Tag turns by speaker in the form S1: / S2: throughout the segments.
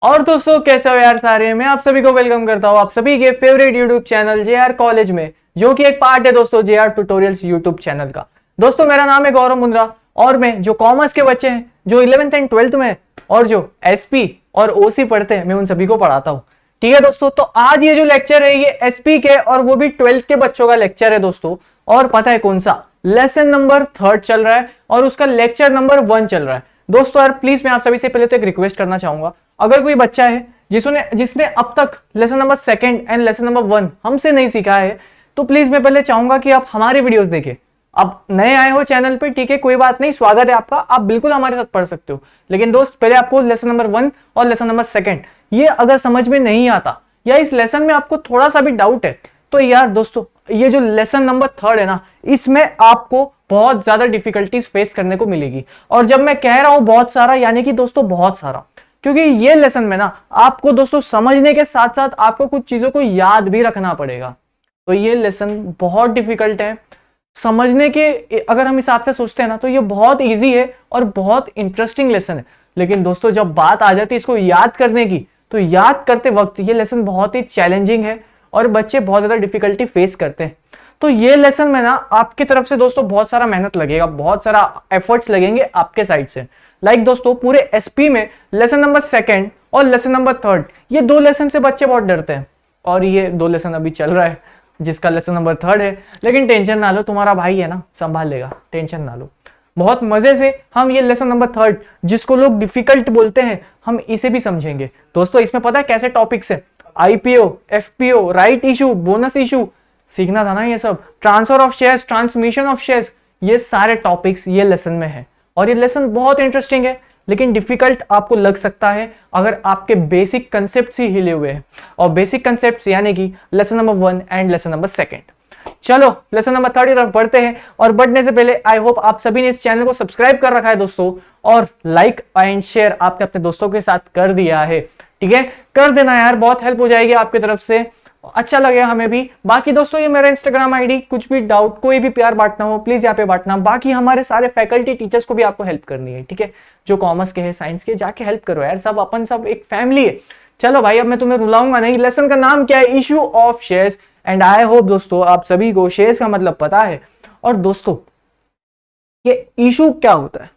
S1: और दोस्तों कैसे हो यार सारे। मैं आप सभी को वेलकम करता हूं आप सभी के favourite YouTube channel JR college में, जो कि एक पार्ट है दोस्तों जेआर ट्यूटोरियल्स यूट्यूब चैनल का। दोस्तों मेरा नाम है गौरव मुंद्रा और मैं जो कॉमर्स के बच्चे हैं जो 11th एंड 12th में और जो एसपी और ओसी पढ़ते हैं मैं उन सभी को पढ़ाता हूँ। ठीक है दोस्तों, तो आज ये जो लेक्चर है ये एसपी के और वो भी 12th के बच्चों का लेक्चर है दोस्तों। और पता है कौन सा? लेसन नंबर 3 चल रहा है और उसका लेक्चर नंबर 1 चल रहा है। दोस्तों यार प्लीज मैं आप सभी से पहले तो एक रिक्वेस्ट करना चाहूंगा, अगर कोई बच्चा है जिसने अब तक lesson number 2 and lesson number 1 हमसे नहीं सीखा है, तो प्लीज मैं पहले चाहूंगा कि आप हमारे वीडियोस देखें। आप नए आए हो चैनल पे, ठीक है, कोई बात नहीं, स्वागत है आपका, आप बिल्कुल हमारे साथ पढ़ सकते हो। लेकिन दोस्त पहले आपको लेसन नंबर 1 और लेसन नंबर 2 ये अगर समझ में नहीं आता या इस लेसन में आपको थोड़ा सा भी डाउट है, तो यार दोस्तों ये जो लेसन नंबर 3 है ना, इसमें आपको बहुत ज्यादा डिफिकल्टीज फेस करने को मिलेगी। और जब मैं कह रहा हूं बहुत सारा, यानी कि दोस्तों बहुत सारा, क्योंकि ये लेसन में ना आपको दोस्तों समझने के साथ साथ आपको कुछ चीजों को याद भी रखना पड़ेगा। तो ये लेसन बहुत डिफिकल्ट है समझने के, अगर हम हिसाब से सोचते हैं ना तो ये बहुत इजी है और बहुत इंटरेस्टिंग लेसन है। लेकिन दोस्तों जब बात आ जाती है इसको याद करने की, तो याद करते वक्त ये लेसन बहुत ही चैलेंजिंग है और बच्चे बहुत ज्यादा डिफिकल्टी फेस करते हैं। तो ये लेसन में ना आपकी तरफ से दोस्तों बहुत सारा मेहनत लगेगा, बहुत सारा एफर्ट्स लगेंगे आपके साइड से। लाइक दोस्तों पूरे एसपी में लेसन नंबर 2 और लेसन नंबर 3 ये 2 लेसन से बच्चे बहुत डरते हैं। और ये 2 लेसन अभी चल रहा है जिसका लेसन नंबर 3 है। लेकिन टेंशन ना लो, तुम्हारा भाई है ना, संभाल लेगा, टेंशन ना लो। बहुत मजे से हम ये लेसन नंबर 3 जिसको लोग डिफिकल्ट बोलते हैं हम इसे भी समझेंगे। दोस्तों इसमें पता है कैसे टॉपिक्स है? IPO, FPO, right issue, bonus issue, सीखना था ना ये सब, transfer of shares, transmission of shares, ये सारे टॉपिक्स ये लेसन में है। और ये लेसन बहुत इंटरेस्टिंग है लेकिन डिफिकल्ट आपको लग सकता है अगर आपके बेसिक कंसेप्ट ही हिले हुए हैं। और बेसिक कंसेप्ट यानी कि lesson number 1 and lesson number 2। चलो लेसन नंबर 3 की तरफ बढ़ते हैं। और बढ़ने से पहले आई होप आप सभी ने इस चैनल को सब्सक्राइब कर रखा है दोस्तों, और लाइक एंड शेयर आपने अपने दोस्तों के साथ कर दिया है। ठीक है, कर देना यार, बहुत हेल्प हो जाएगी आपकी तरफ से, अच्छा लगेगा हमें भी। बाकी दोस्तों ये मेरा इंस्टाग्राम आईडी, कुछ भी डाउट, कोई भी प्यार बांटना हो प्लीज यहाँ पे बांटना। बाकी हमारे सारे फैकल्टी टीचर्स को भी आपको हेल्प करनी है, ठीक है, जो कॉमर्स के हैं, साइंस के, जाके हेल्प करो यार, सब अपन सब एक फैमिली है। चलो भाई अब मैं तुम्हें रुलाऊंगा नहीं। लेसन का नाम क्या है? Issue of shares. And I hope दोस्तों आप सभी को शेयर्स का मतलब पता है। और दोस्तों ये इशू क्या होता है?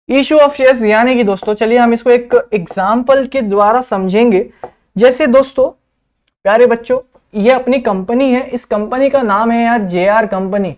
S1: इशू ऑफ शेयर्स यानी कि दोस्तों चलिए हम इसको एक एग्जाम्पल के द्वारा समझेंगे। जैसे दोस्तों प्यारे बच्चों, ये अपनी कंपनी है, इस कंपनी का नाम है यार जेआर कंपनी।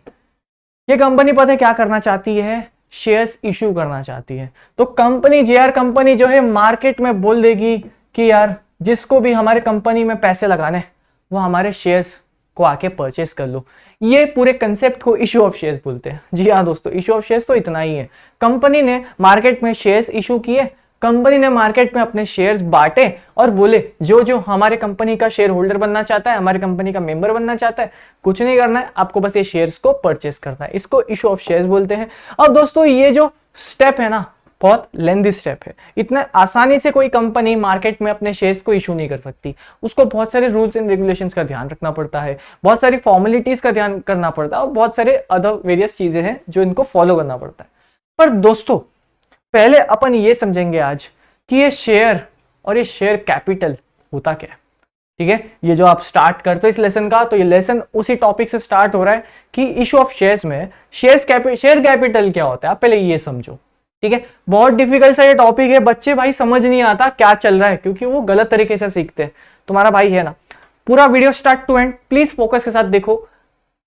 S1: ये कंपनी पता है क्या करना चाहती है? शेयर्स इशू करना चाहती है। तो कंपनी जेआर कंपनी जो है मार्केट में बोल देगी कि यार जिसको भी हमारे कंपनी में पैसे लगाने वो हमारे शेयर्स को आके परचेस कर लो। ये पूरे कंसेप्ट को इशू ऑफ शेयर्स बोलते हैं। जी हाँ दोस्तों, इशू ऑफ शेयर्स तो इतना ही है। कंपनी ने मार्केट में शेयर्स इशू किए, कंपनी ने मार्केट में अपने शेयर्स बांटे और बोले जो जो हमारे कंपनी का शेयर होल्डर बनना चाहता है, हमारे कंपनी का मेंबर बनना चाहता है, कुछ नहीं करना है, आपको बस ये शेयर्स को परचेस करना है। इसको इशू ऑफ शेयर्स बोलते हैं। अब दोस्तों ये जो स्टेप है ना बहुत लेंथी स्टेप है। इतना आसानी से कोई कंपनी मार्केट में अपने शेयर्स को इशू नहीं कर सकती। उसको बहुत सारे रूल्स एंड रेगुलेशंस का ध्यान रखना पड़ता है, बहुत सारी फॉर्मेलिटीज का ध्यान करना पड़ता है और बहुत सारे अदर वेरियस चीजें हैं जो इनको फॉलो करना पड़ता है। पर दोस्तों पहले अपन ये समझेंगे आज कि ये शेयर और ये शेयर कैपिटल होता क्या है। ठीक है, ये जो आप स्टार्ट करते हो इस लेसन का, तो ये लेसन उसी टॉपिक से स्टार्ट हो रहा है कि इशू ऑफ शेयर्स में शेयर कैपिटल क्या होता है, आप पहले ये समझो। ठीक है, बहुत डिफिकल्ट सा ये टॉपिक है, बच्चे भाई समझ नहीं आता क्या चल रहा है क्योंकि वो गलत तरीके से सीखते हैं। तुम्हारा भाई है ना, पूरा video start to end please focus के साथ देखो,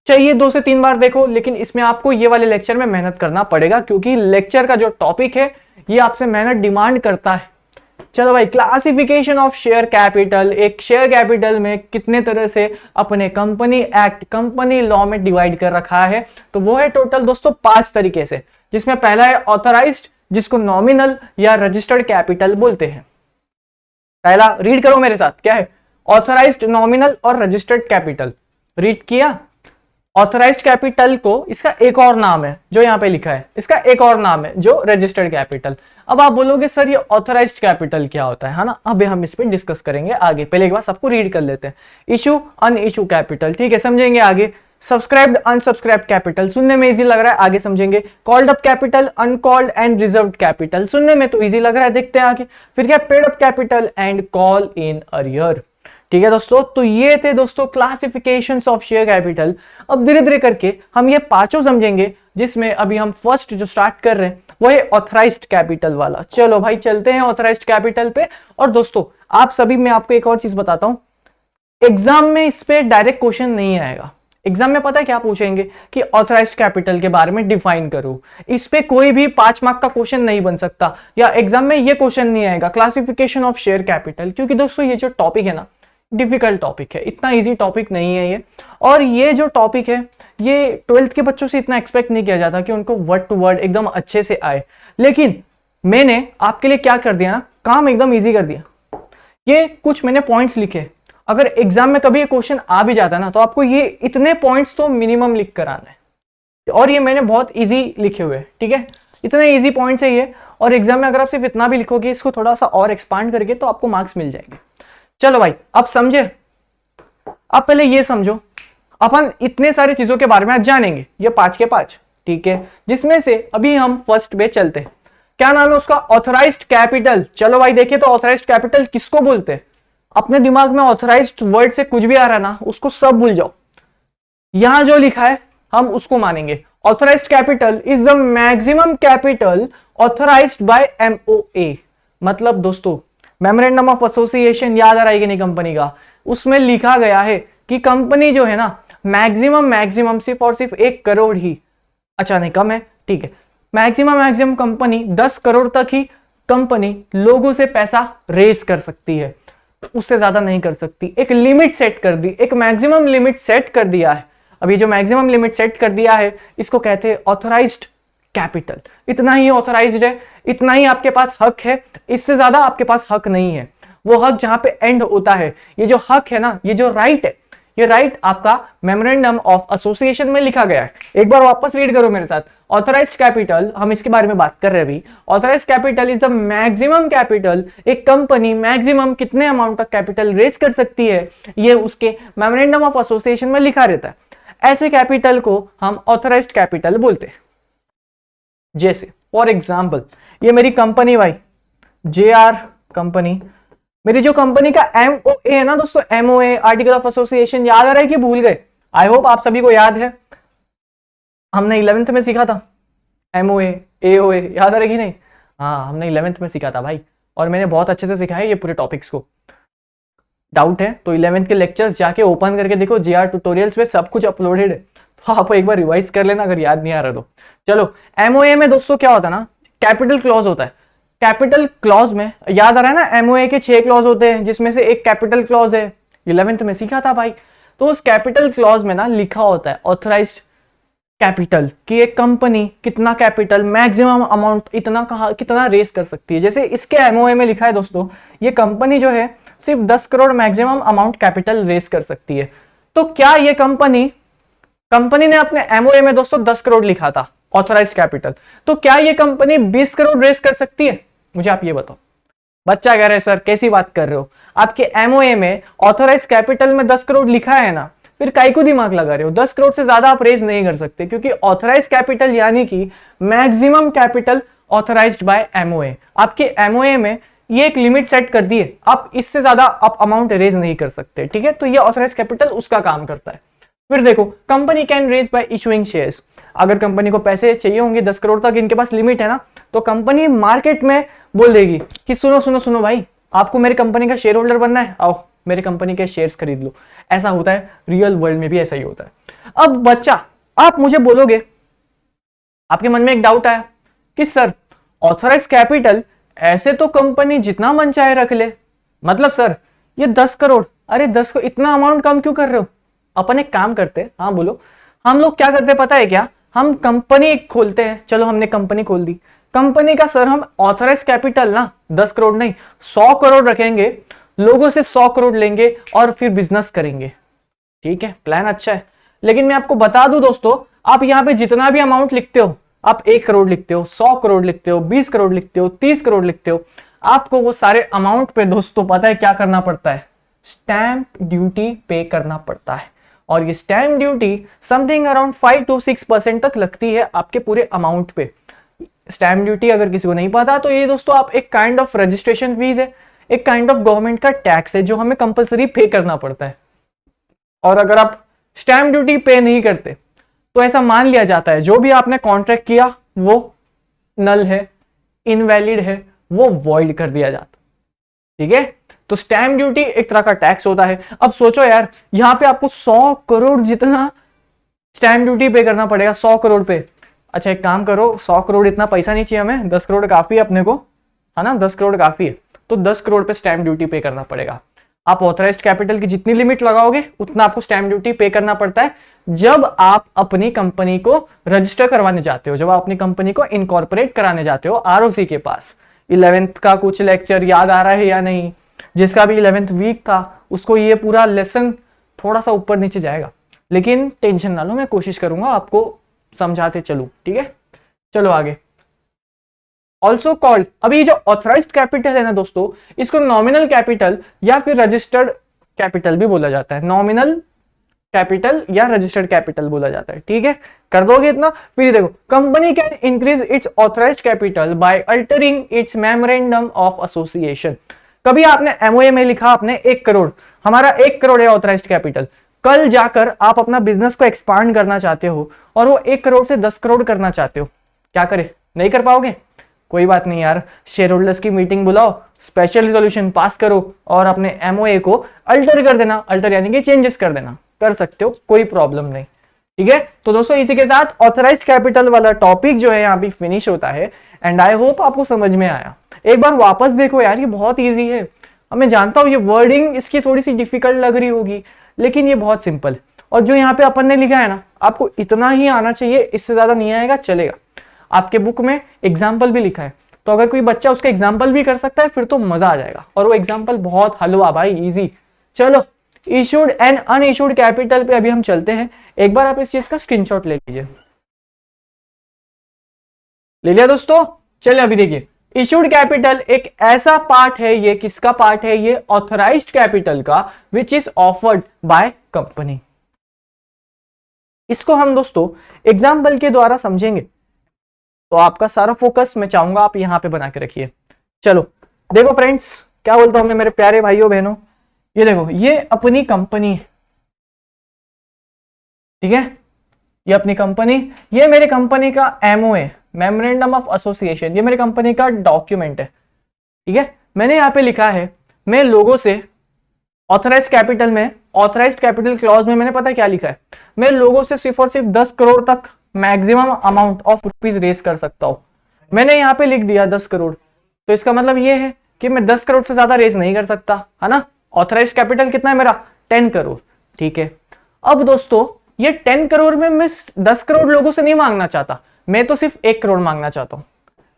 S1: चाहिए 2 से 3 बार देखो, लेकिन इसमें आपको ये वाले लेक्चर में मेहनत करना पड़ेगा क्योंकि लेक्चर का जो टॉपिक है ये आपसे मेहनत डिमांड करता है। चलो भाई, क्लासिफिकेशन ऑफ शेयर कैपिटल। एक शेयर कैपिटल में कितने तरह से अपने कंपनी एक्ट, कंपनी लॉ में डिवाइड कर रखा है, तो वो है टोटल दोस्तों 5 तरीके से, जिसमें पहला है ऑथराइज्ड, जिसको नॉमिनल या रजिस्टर्ड कैपिटल बोलते हैं। पहला रीड करो मेरे साथ, क्या है? ऑथराइज्ड, नॉमिनल और रजिस्टर्ड कैपिटल। रीड किया? ऑथराइज्ड कैपिटल को इसका एक और नाम है जो यहाँ पे लिखा है, इसका एक और नाम है जो रजिस्टर्ड कैपिटल। अब आप बोलोगे सर ये ऑथराइज्ड कैपिटल क्या होता है ना? अब हम इस पे डिस्कस करेंगे आगे, पहले एक बार सबको रीड कर लेते हैं। इशू, अन इशू कैपिटल, ठीक है, समझेंगे आगे। सब्सक्राइब्ड अनसब्सक्राइब्ड कैपिटल सुनने में इजी लग रहा है, आगे समझेंगे। Called up capital, uncalled and reserved capital सुनने में तो इजी लग रहा है, देखते हैं आगे। फिर क्या, paid up capital and call in arrear. ठीक है दोस्तों, तो ये थे दोस्तों क्लासिफिकेशंस ऑफ शेयर कैपिटल। अब धीरे धीरे करके हम ये पांचों समझेंगे, जिसमें अभी हम फर्स्ट जो स्टार्ट कर रहे हैं वो है ऑथराइज्ड कैपिटल वाला। चलो भाई चलते हैं ऑथराइज्ड कैपिटल पे। और दोस्तों आप सभी, मैं आपको एक और चीज बताता हूं, एग्जाम में इस पे डायरेक्ट क्वेश्चन नहीं आएगा। एग्जाम में पता है क्या पूछेंगे कि ऑथराइज्ड कैपिटल के बारे में डिफाइन करो। इस पे कोई भी 5 मार्क का क्वेश्चन नहीं बन सकता, या एग्जाम में ये क्वेश्चन नहीं आएगा क्लासिफिकेशन ऑफ शेयर कैपिटल, क्योंकि दोस्तों ये जो टॉपिक है ना, डिफिकल्ट टॉपिक है, इतना इजी टॉपिक नहीं है ये। और ये जो टॉपिक है ये 12th के बच्चों से इतना एक्सपेक्ट नहीं किया जाता कि उनको वर्ड टू वर्ड एकदम अच्छे से आए, लेकिन मैंने आपके लिए क्या कर दिया ना, काम एकदम इजी कर दिया। ये कुछ मैंने पॉइंट्स लिखे, अगर एग्जाम में कभी ये क्वेश्चन आ भी जाता ना, तो आपको ये इतने पॉइंट्स तो मिनिमम लिख कर आना है। और ये मैंने बहुत इजी लिखे हुए, ठीक है, इतने इजी पॉइंट्स है ये। और एग्जाम में अगर आप सिर्फ इतना भी लिखोगे, इसको थोड़ा सा और एक्सपांड करके, तो आपको मार्क्स मिल जाएंगे। चलो भाई अब समझे। अब पहले ये समझो, अपन इतने सारी चीजों के बारे में आज जानेंगे, ये 5 के 5, ठीक है, जिसमें से अभी हम फर्स्ट पे चलते हैं। क्या नाम है उसका? Authorised capital. चलो भाई देखिए, तो ऑथराइज्ड कैपिटल किसको बोलते हैं? अपने दिमाग में ऑथराइज्ड वर्ड से कुछ भी आ रहा है ना, उसको सब भूल जाओ, यहां जो लिखा है हम उसको मानेंगे। Authorised capital is the maximum capital authorised bye MOA. मतलब दोस्तों मेमोरेंडम ऑफ एसोसिएशन याद आ रहा है कि नहीं कंपनी का, उसमें लिखा गया है कि कंपनी जो है ना, मैक्सिमम सिर्फ और सिर्फ 1 करोड़ ही, अच्छा नहीं कम है, ठीक है, मैक्सिमम कंपनी 10 करोड़ तक ही कंपनी लोगों से पैसा रेज कर सकती है, उससे ज्यादा नहीं कर सकती। एक लिमिट सेट कर दी, एक मैक्सिमम लिमिट सेट कर दिया है। अभी जो मैक्सिमम लिमिट सेट कर दिया है, इसको कहते हैं ऑथराइज्ड कैपिटल। इतना ही ऑथराइज्ड है, इतना ही आपके पास हक है, इससे ज्यादा आपके पास हक नहीं है। वो हक जहां पे एंड होता है, ये जो हक है ना, ये जो राइट है, ये राइट आपका मेमोरेंडम ऑफ एसोसिएशन में लिखा गया है। एक बार वापस रीड करो मेरे साथ। ऑथराइज्ड कैपिटल, हम इसके बारे में बात कर रहे हैं अभी। Authorised capital is the maximum capital, एक कंपनी मैक्सिमम कितने अमाउंट तक कैपिटल रेज कर सकती है, ये उसके मेमोरेंडम ऑफ एसोसिएशन में लिखा रहता है। ऐसे कैपिटल को हम ऑथराइज्ड कैपिटल बोलते हैं। जैसे फॉर एग्जाम्पल, ये मेरी कंपनी भाई, JR कंपनी, मेरी जो कंपनी का MOA है ना दोस्तों, MOA आर्टिकल ऑफ एसोसिएशन, याद आ रहा है कि भूल गए? आई होप आप सभी को याद है, हमने 11th में सीखा था MOA AOA, याद आ रहा है कि नहीं? हाँ, हमने 11th में सीखा था भाई, और मैंने बहुत अच्छे से सिखाया ये पूरे टॉपिक्स को। डाउट है तो 11th के लेक्चर्स जाके ओपन करके देखो, JR ट्यूटोरियल्स पे सब कुछ अपलोडेड है, तो आप एक बार रिवाइज कर लेना अगर याद नहीं आ रहा तो। चलो, MOA में दोस्तों क्या होता है ना, कैपिटल क्लॉज होता है। कैपिटल क्लॉज में याद आ रहा है ना, MOA के 6 क्लॉज होते हैं, जिसमें से एक कैपिटल क्लॉज है, 11th में सीखा था भाई। तो उस कैपिटल क्लॉज में ना लिखा होता है ऑथराइज्ड कैपिटल, कि एक कंपनी कितना कैपिटल, मैक्सिमम अमाउंट कितना रेस कर सकती है। जैसे इसके MOA में लिखा है दोस्तों, ये कंपनी जो है सिर्फ 10 crore maximum amount capital race कर सकती है। तो क्या ये कंपनी ने अपने MOA में दोस्तों 10 करोड़ लिखा था ऑथराइज्ड कैपिटल, तो क्या ये कंपनी 20 करोड़ रेस कर सकती है? मुझे आप ये बताओ। बच्चा कह रहे सर कैसी बात कर रहे हो, आपके MOA में ऑथराइज्ड कैपिटल में 10 करोड़ लिखा है ना, फिर काहे को दिमाग लगा रहे हो? 10 करोड़ से ज्यादा आप रेज नहीं कर सकते, क्योंकि ऑथराइज्ड कैपिटल यानी कि maximum capital authorised bye MOA। आपके MOA में ये एक लिमिट सेट कर दी है, आप इससे ज्यादा आप अमाउंट रेज नहीं कर सकते, ठीक है। तो ये ऑथराइज्ड कैपिटल उसका काम करता है। फिर देखो, company can raise by issuing shares. अगर कंपनी को पैसे चाहिए होंगे 10 करोड़ तक, इनके पास लिमिट है ना, तो कंपनी मार्केट में बोल देगी कि सुनो सुनो सुनो भाई, आपको मेरी कंपनी का शेयर होल्डर बनना है, आओ मेरे कंपनी के शेयर्स खरीद लो। ऐसा होता है, रियल वर्ल्ड में भी ऐसा ही होता है। अब बच्चा, आप मुझे बोलोगे, आपके मन में एक डाउट आया कि सर ऑथराइज्ड कैपिटल ऐसे तो कंपनी जितना मन चाहे रख ले, मतलब सर ये 10 करोड़, अरे 10 को इतना अमाउंट कम क्यों कर रहे हो? अपन एक काम करते, हाँ बोलो, हम लोग क्या करते पता है क्या, हम कंपनी खोलते हैं। चलो हमने कंपनी खोल दी, कंपनी का सर हम ऑथराइज कैपिटल ना 10 करोड़ नहीं 100 करोड़ रखेंगे, लोगों से 100 करोड़ लेंगे और फिर बिजनेस करेंगे। ठीक है, प्लान अच्छा है, लेकिन मैं आपको बता दूं दोस्तों, आप यहाँ पे जितना भी अमाउंट लिखते हो, आप 1 करोड़ लिखते हो, 100 करोड़ लिखते हो, 20 करोड़ लिखते हो, 30 करोड़ लिखते हो, आपको वो सारे अमाउंट पे दोस्तों पता है क्या करना पड़ता है? स्टैंप ड्यूटी पे करना पड़ता है। और ये stamp duty something around 5 to 6% तक लगती है आपके पूरे अमाउंट पे। स्टैम्प ड्यूटी अगर किसी को नहीं पता तो ये दोस्तों आप एक काइंड ऑफ रजिस्ट्रेशन फीस है, एक काइंड ऑफ गवर्नमेंट का टैक्स है जो हमें कंपलसरी पे करना पड़ता है। और अगर आप स्टैम्प ड्यूटी पे नहीं करते तो ऐसा मान लिया जाता है जो भी आपने कॉन्ट्रैक्ट किया वो नल है, इनवैलिड है, वो वॉइड कर दिया जाता। ठीक है, तो स्टैम्प ड्यूटी एक तरह का टैक्स होता है। अब सोचो यार, यहां पे आपको 100 करोड़ जितना स्टैम्प ड्यूटी पे करना पड़ेगा, 100 करोड़ पे। अच्छा एक काम करो, 100 करोड़ इतना पैसा नहीं चाहिए हमें, 10 करोड़ काफी है अपने को, है ना, 10 करोड़ काफी है, तो 10 करोड़ पे स्टैम्प ड्यूटी पे करना पड़ेगा। आप ऑथराइज्ड कैपिटल की जितनी लिमिट लगाओगे उतना आपको स्टैम्प ड्यूटी पे करना पड़ता है जब आप अपनी कंपनी को रजिस्टर करवाने जाते हो, जब आप अपनी कंपनी को इनकॉर्पोरेट कराने जाते हो आरओसी के पास। 11th का कुछ लेक्चर याद आ रहा है या नहीं? जिसका भी 11th वीक था उसको ये पूरा लेसन थोड़ा सा ऊपर नीचे जाएगा, लेकिन टेंशन ना लो, मैं कोशिश करूंगा आपको समझाते चलूं। ठीक है, चलो आगे। ऑल्सो कॉल्ड, अभी जो ऑथराइज्ड कैपिटल है ना दोस्तों, इसको नॉमिनल कैपिटल या फिर रजिस्टर्ड कैपिटल भी बोला जाता है। नॉमिनल कैपिटल या रजिस्टर्ड कैपिटल बोला जाता है। ठीक है, कर दोगे इतना। फिर देखो, company can increase its authorised capital by altering it's memorandum of association. कभी आपने एमओए में लिखा आपने 1 करोड़, हमारा 1 करोड़ है ऑथराइज्ड कैपिटल, कल जाकर आप अपना बिजनेस को एक्सपांड करना चाहते हो और वो 1 करोड़ से 10 करोड़ करना चाहते हो, क्या करे? नहीं कर पाओगे? कोई बात नहीं यार, शेयर होल्डर्स की मीटिंग बुलाओ, स्पेशल रिजोल्यूशन पास करो और अपने एमओए को अल्टर कर देना। अल्टर यानी कि चेंजेस कर देना, कर सकते हो, कोई प्रॉब्लम नहीं। ठीक है, तो दोस्तों इसी के साथ ऑथराइज्ड कैपिटल वाला टॉपिक जो है यहाँ पे फिनिश होता है। एंड आई होप आपको समझ में आया। एक बार वापस देखो यार, ये बहुत ईजी है। अब मैं जानता हूँ ये वर्डिंग इसकी थोड़ी सी डिफिकल्ट लग रही होगी, लेकिन ये बहुत सिंपल। और जो यहाँ पे अपन ने लिखा है ना, आपको इतना ही आना चाहिए, इससे ज्यादा नहीं आएगा चलेगा। आपके बुक में एग्जाम्पल भी लिखा है, तो अगर कोई बच्चा उसका एग्जाम्पल भी कर सकता है फिर तो मजा आ जाएगा। और वो एग्जाम्पल बहुत हलवा भाई, इजी। चलो, इशूड एंड अनइशूड कैपिटल पे अभी हम चलते हैं। एक बार आप इस चीज का स्क्रीनशॉट ले लीजिए। ले लिया दोस्तों? चलिए अभी देखिए, इशूड कैपिटल एक ऐसा पार्ट है, ये किसका पार्ट है? ये ऑथराइज्ड कैपिटल का, which is offered by company. इसको हम दोस्तों एग्जाम्पल के द्वारा समझेंगे, तो आपका सारा फोकस मैं चाहूंगा आप यहां पे बना के रखिए। चलो देखो फ्रेंड्स, क्या बोलता हूं मैं मेरे प्यारे भाइयों बहनों, ये देखो, ये अपनी कंपनी है। ठीक है, ये अपनी कंपनी, ये मेरी कंपनी का एमओए, मेमोरेंडम ऑफ एसोसिएशन, ये मेरी कंपनी का डॉक्यूमेंट है। ठीक है, मैंने यहाँ पे लिखा है, मैं लोगों से ऑथराइज्ड कैपिटल में, ऑथराइज्ड कैपिटल क्लॉज में मैंने पता क्या लिखा है, मैं लोगों से सिर्फ और सिर्फ 10 करोड़ तक maximum amount of rupees raise कर सकता हूं। मैंने यहाँ पे लिख दिया 10 करोड़, तो इसका मतलब ये है कि मैं 10 करोड़ से ज्यादा रेज नहीं कर सकता, है ना। ऑथराइज्ड कैपिटल कितना है मेरा? 10 करोड़। ठीक है, अब दोस्तों ये 10 करोड़ में मैं 10 करोड़ लोगों से नहीं मांगना चाहता, मैं तो सिर्फ 1 करोड़ मांगना चाहता हूं।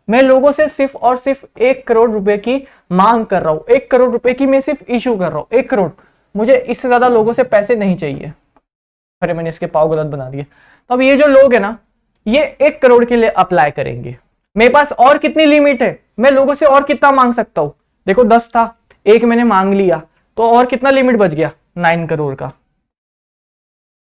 S1: मैं लोगों से सिर्फ और सिर्फ 1 करोड़ रुपए की मांग कर रहा हूं, 1 करोड़ रुपए की मैं सिर्फ इशू कर रहा हूं, 1 करोड़। मुझे इससे ज्यादा लोगों से पैसे नहीं चाहिए। अरे मैंने इसके पाव गलत बना दिए। तो अब ये जो लोग है ना, ये 1 करोड़ के लिए अप्लाई करेंगे। मेरे पास और कितनी लिमिट है, मैं लोगों से और कितना मांग सकता हूं? देखो 10 था, 1 मैंने मांग लिया, तो और कितना लिमिट बच गया? 9 करोड़ का।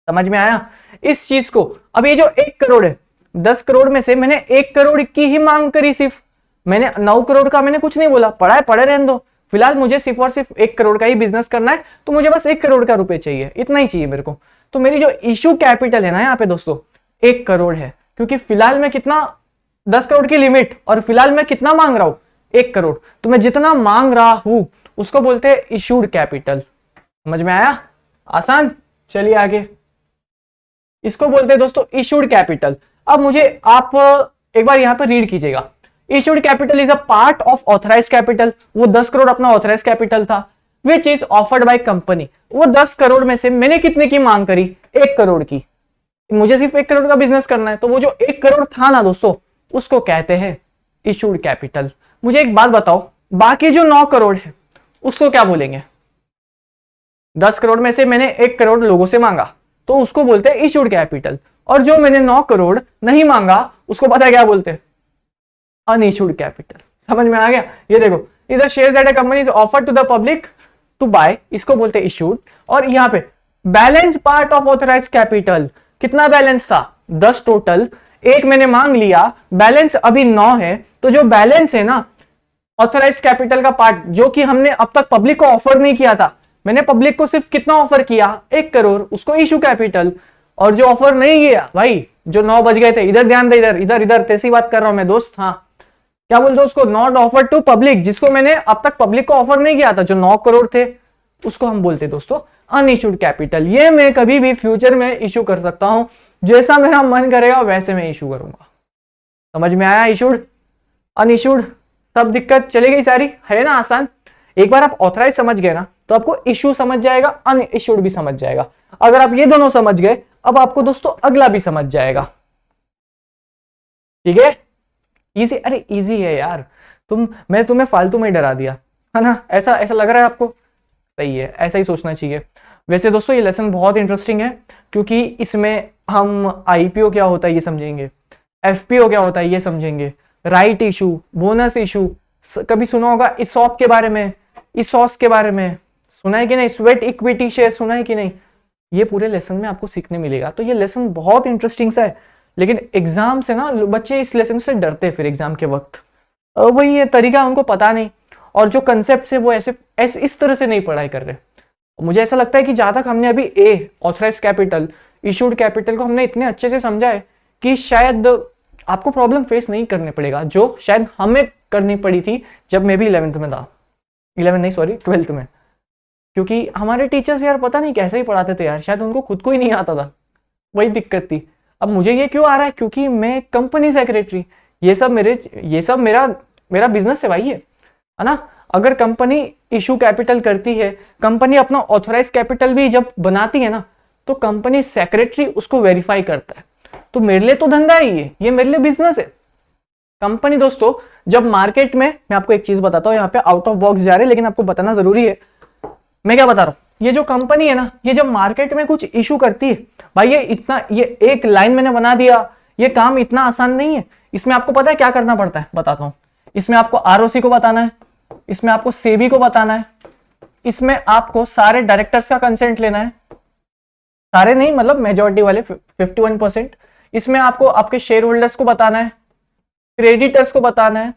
S1: समझ में आया इस चीज को? अब ये जो 1 करोड़ है, 10 करोड़ में से मैंने 1 करोड़ की ही मांग करी, सिर्फ मैंने 9 करोड़ का मैंने कुछ नहीं बोला, पड़ा है पड़े रहने दो। फिलहाल मुझे सिर्फ और सिर्फ 1 करोड़ का ही बिजनेस करना है, तो मुझे बस 1 करोड़ का रुपए चाहिए, इतना ही चाहिए मेरे को। तो मेरी जो इशू कैपिटल है ना यहाँ पे दोस्तों, 1 करोड़ है, क्योंकि फिलहाल मैं कितना, 10 करोड़ की लिमिट, और फिलहाल मैं कितना मांग रहा हूं? 1 करोड़। तो मैं जितना मांग रहा हूं उसको बोलते हैं इशूड कैपिटल। समझ में आया? आसान। चलिए आगे, इसको बोलते हैं दोस्तों इशूड कैपिटल। अब मुझे आप एक बार यहां पर रीड कीजिएगा, issued capital is a part of authorised capital. वो 10 करोड़ अपना ऑथराइज्ड कैपिटल था, which is offered by company. वो 10 करोड़ में से मैंने कितने की मांग करी? 1 करोड़ की। मुझे सिर्फ 1 करोड़ का बिजनेस करना है, तो वो जो 1 करोड़ था ना दोस्तों, उसको कहते हैं इशूड कैपिटल। मुझे एक बात बताओ, बाकी जो 9 करोड़ है उसको क्या बोलेंगे? 10 करोड़ में से मैंने 1 करोड़ लोगों से मांगा, तो उसको बोलते हैं इशूड कैपिटल। और जो मैंने 9 करोड़ नहीं मांगा उसको पता है क्या बोलते हैं? Unissued capital. समझ में आ गया? ये देखो, इधर shares that a company is offered to the public to buy, इसको बोलते हैं इशूड। और यहाँ पे balance part of authorise capital, कितना बैलेंस था 10 टोटल, एक मैंने मांग लिया, बैलेंस अभी 9 है। तो जो बैलेंस है ना ऑथराइज कैपिटल का पार्ट, जो कि हमने अब तक पब्लिक को ऑफर नहीं किया था, मैंने पब्लिक को सिर्फ कितना ऑफर किया 1 करोड़, उसको इशू कैपिटल। और जो ऑफर नहीं किया भाई, जो 9 बज गए थे, इधर ध्यान दे, इधर इधर इधर तैसी बात कर रहा हूं मैं दोस्त। हाँ क्या बोलते उसको, नॉट ऑफर टू पब्लिक, जिसको मैंने अब तक पब्लिक को ऑफर नहीं किया था, जो 9 करोड़ थे, उसको हम बोलते दोस्तों अनइशूड कैपिटल। ये मैं कभी भी फ्यूचर में इशू कर सकता हूं, जैसा मेरा मन करेगा वैसे मैं इशू करूंगा। समझ में आया? इशूड अनइशूड सब दिक्कत चली गई सारी, है ना आसान। एक बार आप ऑथराइज समझ गए ना तो आपको इशू समझ जाएगा, अनइशूड भी समझ जाएगा। अगर आप ये दोनों समझ गए, अब आपको दोस्तों अगला भी समझ जाएगा। ठीक है, इजी, अरे इजी है यार। मैं तुम्हें फालतू में डरा दिया है ना, ऐसा ऐसा लग रहा है आपको? सही है, ऐसा ही सोचना चाहिए। वैसे दोस्तों ये लेसन बहुत इंटरेस्टिंग है, क्योंकि इसमें हम आईपीओ क्या होता है ये समझेंगे, एफपीओ क्या होता है ये समझेंगे, राइट इशू, बोनस इशू, कभी सुना होगा इसॉप के बारे में, इसॉस के बारे में सुना है कि नहीं, स्वेट इक्विटी शेयर सुना है कि नहीं, ये पूरे लेसन में आपको सीखने मिलेगा। तो ये लेसन बहुत इंटरेस्टिंग सा है, लेकिन एग्जाम से ना बच्चे इस लेसन से डरते हैं, फिर एग्जाम के वक्त वही ये तरीका उनको पता नहीं, और जो कंसेप्ट है वो ऐसे इस तरह से नहीं पढ़ाई कर रहे। मुझे ऐसा लगता है कि जहां तक हमने अभी ए ऑथराइज कैपिटल, इशूड कैपिटल को हमने इतने अच्छे से समझा है कि शायद आपको प्रॉब्लम फेस नहीं करने पड़ेगा, जो शायद हमें करनी पड़ी थी जब मैं भी 11th में था, 11 नहीं सॉरी 12th में। क्योंकि हमारे टीचर्स यार पता नहीं कैसे ही पढ़ाते थे यार, शायद उनको खुद को ही नहीं आता था, वही दिक्कत थी। अब मुझे ये क्यों आ रहा है, क्योंकि मैं कंपनी सेक्रेटरी, ये सब मेरा बिजनेस है भाई, है ना। अगर कंपनी इशू कैपिटल करती है, कंपनी अपना ऑथराइज कैपिटल भी जब बनाती है ना, तो कंपनी सेक्रेटरी उसको वेरीफाई करता है। तो मेरे लिए तो धंधा है ये मेरे लिए बिजनेस है। कंपनी दोस्तों जब मार्केट में, मैं आपको एक चीज बताता हूँ, यहाँ पे आउट ऑफ बॉक्स जा रहे हैं लेकिन आपको बताना जरूरी है। मैं क्या बता रहा हूँ, ये जो कंपनी है ना, ये जब मार्केट में कुछ इशू करती है भाई, ये एक लाइन मैंने बना दिया, ये काम इतना आसान नहीं है। इसमें आपको पता है क्या करना पड़ता है, बताता हूँ। इसमें आपको आरओसी को बताना है, इसमें आपको सेबी को बताना है, इसमें आपको सारे डायरेक्टर्स का कंसेंट लेना है, सारे नहीं मतलब मेजॉरिटी वाले 51%। इसमें आपको आपके शेयर होल्डर्स को बताना है, क्रेडिटर्स को बताना है,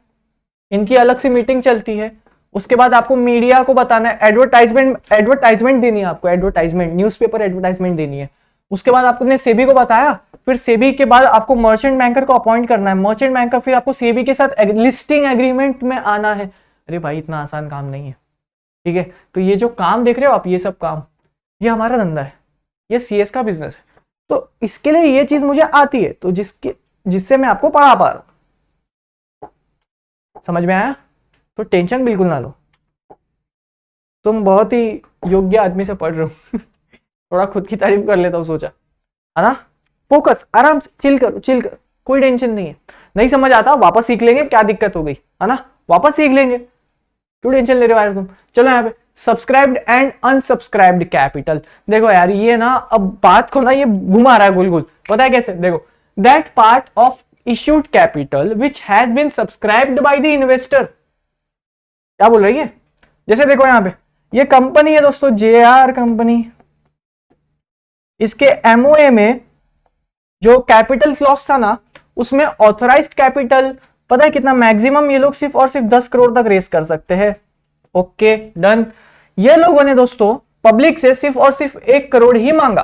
S1: इनकी अलग से मीटिंग चलती है। उसके बाद आपको मीडिया को बताना है, एडवर्टाइजमेंट देनी है आपको, एडवर्टाइजमेंट, न्यूज़पेपर एडवर्टाइजमेंट देनी है। उसके बाद आपने सेबी को बताया, फिर सेबी के बाद आपको मर्चेंट बैंकर को अपॉइंट करना है, मर्चेंट बैंकर फिर आपको सेबी के साथ लिस्टिंग एग्रीमेंट में आना है। अरे भाई इतना आसान काम नहीं है, ठीक है। तो ये जो काम देख रहे हो आप, ये सब काम, ये हमारा धंधा है, ये सीएस का बिजनेस है। तो इसके लिए ये चीज मुझे आती है, तो जिससे मैं आपको पढ़ा पा रहा हूं। समझ में आया? तो टेंशन बिल्कुल ना लो, तुम बहुत ही योग्य आदमी से पढ़ रहे हो। थोड़ा खुद की तारीफ कर लेता हूँ, सोचा, है ना। फोकस, आराम से चिल करो, कोई टेंशन नहीं है। नहीं समझ आता वापस सीख लेंगे, क्या दिक्कत हो गई, है ना, वापस सीख लेंगे, क्यों टेंशन ले रहे हो तुम। चलो यहाँ पे सब्सक्राइब्ड एंड अनसब्सक्राइब्ड कैपिटल, देखो यार ये ना अब बात को ना ये घुमा रहा है गोल गोल, पता है कैसे, देखो that part of issued capital which has been subscribed by the investor. क्या बोल रही है, जैसे देखो यहाँ पे ये कंपनी है दोस्तों, जेआर कंपनी, इसके एमओए में जो कैपिटल क्लॉज था ना, उसमें ऑथराइज्ड कैपिटल पता है कितना, मैक्सिमम ये लोग सिर्फ और सिर्फ 10 करोड़ तक रेस कर सकते हैं। Okay done. ये लोगों ने दोस्तों पब्लिक से सिर्फ और सिर्फ 1 करोड़ ही मांगा,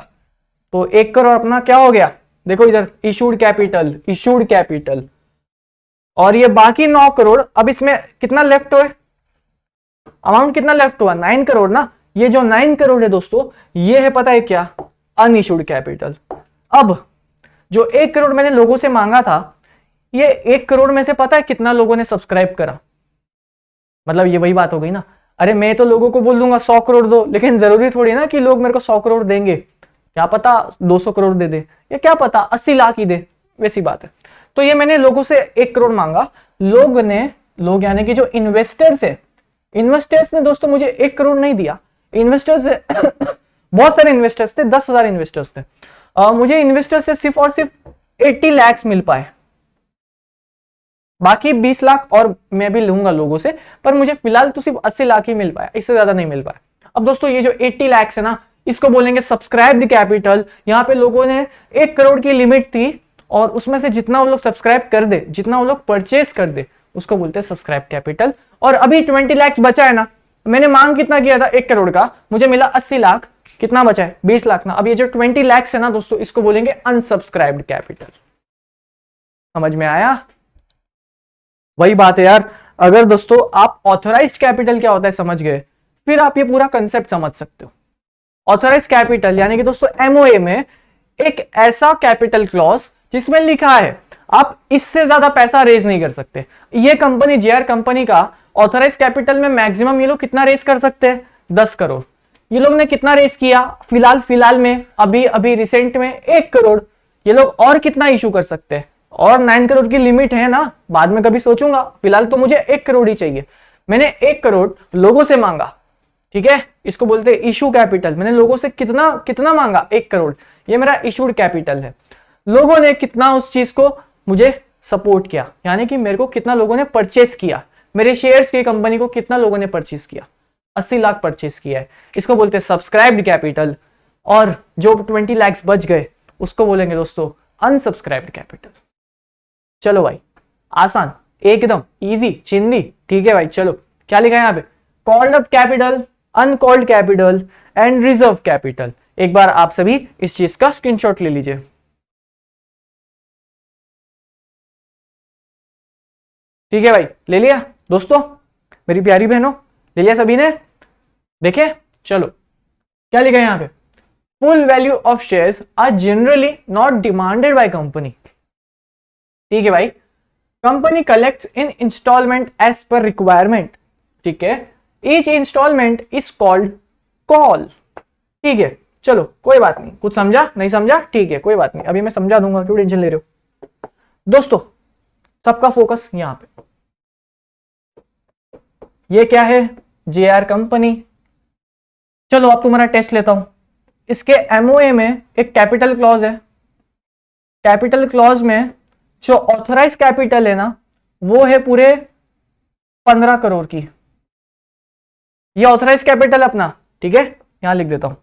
S1: तो 1 करोड़ अपना क्या हो गया, देखो इधर इशूड कैपिटल, और ये बाकी 9 करोड़, अब इसमें कितना लेफ्ट हुआ, अमाउंट कितना लेफ्ट हुआ, 9 करोड़ ना। ये जो 9 करोड़ है दोस्तों, ये है पता है क्या, अनइशूड कैपिटल। अब जो 1 करोड़ मैंने लोगों से मांगा था, ये 1 करोड़ में से पता है कितना लोगों ने सब्सक्राइब करा, मतलब ये वही बात हो गई ना। अरे मैं तो लोगों को बोल दूंगा 100 करोड़ दो, लेकिन जरूरी थोड़ी ना कि लोग मेरे को 100 करोड़ देंगे, क्या पता 200 करोड़ दे दे, या क्या पता 80 लाख ही दे, वैसी बात है। तो ये मैंने लोगों से 1 करोड़ मांगा, लोग यानी कि जो इन्वेस्टर्स है, इन्वेस्टर्स ने दोस्तों मुझे 1 करोड़ नहीं दिया। इन्वेस्टर्स बहुत सारे इन्वेस्टर्स थे, 10,000 इन्वेस्टर्स थे। मुझे इन्वेस्टर्स से सिर्फ और सिर्फ 80 लाख मिल पाए, बाकी 20 लाख और मैं भी लूंगा लोगों से, पर मुझे फिलहाल तो सिर्फ 80 लाख ही मिल पाया, इससे ज्यादा नहीं मिल पाया। अब दोस्तों ये जो 80 लाख है ना, इसको बोलेंगे सब्सक्राइब्ड कैपिटल। यहाँ पे लोगों ने 1 करोड़ की लिमिट थी और उसमें से जितना वो लोग सब्सक्राइब कर दे, जितना वो लोग परचेस कर दे, उसको बोलते हैं सब्सक्राइब कैपिटल। और अभी 20 लाख बचा है ना, मैंने मांग कितना किया था 1 करोड़ का, मुझे मिला 80 लाख, कितना बचा है 20 लाख ना। अब ये जो 20 लाख है ना दोस्तों, इसको बोलेंगे अनसब्सक्राइब्ड कैपिटल। समझ में आया? वही बात है यार, अगर दोस्तों आप ऑथराइज्ड कैपिटल क्या होता है समझ गए, फिर आप ये पूरा कंसेप्ट समझ सकते हो। ऑथराइज्ड कैपिटल यानी कि दोस्तों एमओए में एक ऐसा कैपिटल क्लॉज जिसमें लिखा है आप इससे ज्यादा पैसा रेज नहीं कर सकते। ये कंपनी जेआर कंपनी का ऑथराइज्ड कैपिटल में मैक्सिमम ये लोग कितना रेज कर सकते हैं, 10 करोड़। ये लोग ने कितना रेज किया फिलहाल में, अभी रिसेंट में 1 करोड़। ये लोग और कितना इशू कर सकते हैं, और 9 करोड़ की लिमिट है ना, बाद में कभी सोचूंगा, फिलहाल तो मुझे 1 करोड़ ही चाहिए। मैंने 1 करोड़ लोगों से मांगा, ठीक है, इसको बोलते हैं इशू कैपिटल। मैंने लोगों से कितना मांगा, 1 करोड़, ये मेरा इशूड कैपिटल है। लोगों ने कितना उस चीज को मुझे सपोर्ट किया, यानी कि मेरे को कितना लोगों ने परचेस किया, मेरे शेयर्स की कंपनी को कितना लोगों ने परचेस किया, 80 लाख परचेस किया है, इसको बोलते हैं सब्सक्राइब्ड कैपिटल। और जो 20 लाख बच गए उसको बोलेंगे दोस्तों अनसब्सक्राइब्ड कैपिटल। चलो भाई, आसान, एकदम इजी चिंदी, ठीक है भाई। चलो क्या लिखा है यहाँ पे, called up capital, uncalled capital and reserve capital. एक बार आप सभी इस चीज का स्क्रीनशॉट ले लीजिए। ठीक है भाई, ले लिया दोस्तों, मेरी प्यारी बहनों, ले लिया सभी ने, देखे। चलो क्या लिखा है यहाँ पे, full value of shares are generally not demanded by company. ठीक है भाई, company collects in instalment as per requirement. ठीक है, each instalment is called call. ठीक है, चलो कोई बात नहीं, कुछ समझा नहीं समझा, ठीक है कोई बात नहीं, अभी मैं समझा दूंगा, क्यों टेंशन ले रहे हो दोस्तों। सबका फोकस यहां पे, ये क्या है, जेआर कंपनी। चलो अब तुम्हारा टेस्ट लेता हूं। इसके एमओए में एक कैपिटल क्लॉज है, कैपिटल क्लॉज में जो ऑथराइज कैपिटल है ना, वो है पूरे 15 करोड़ की। ये ऑथराइज कैपिटल अपना, ठीक है, यहां लिख देता हूं।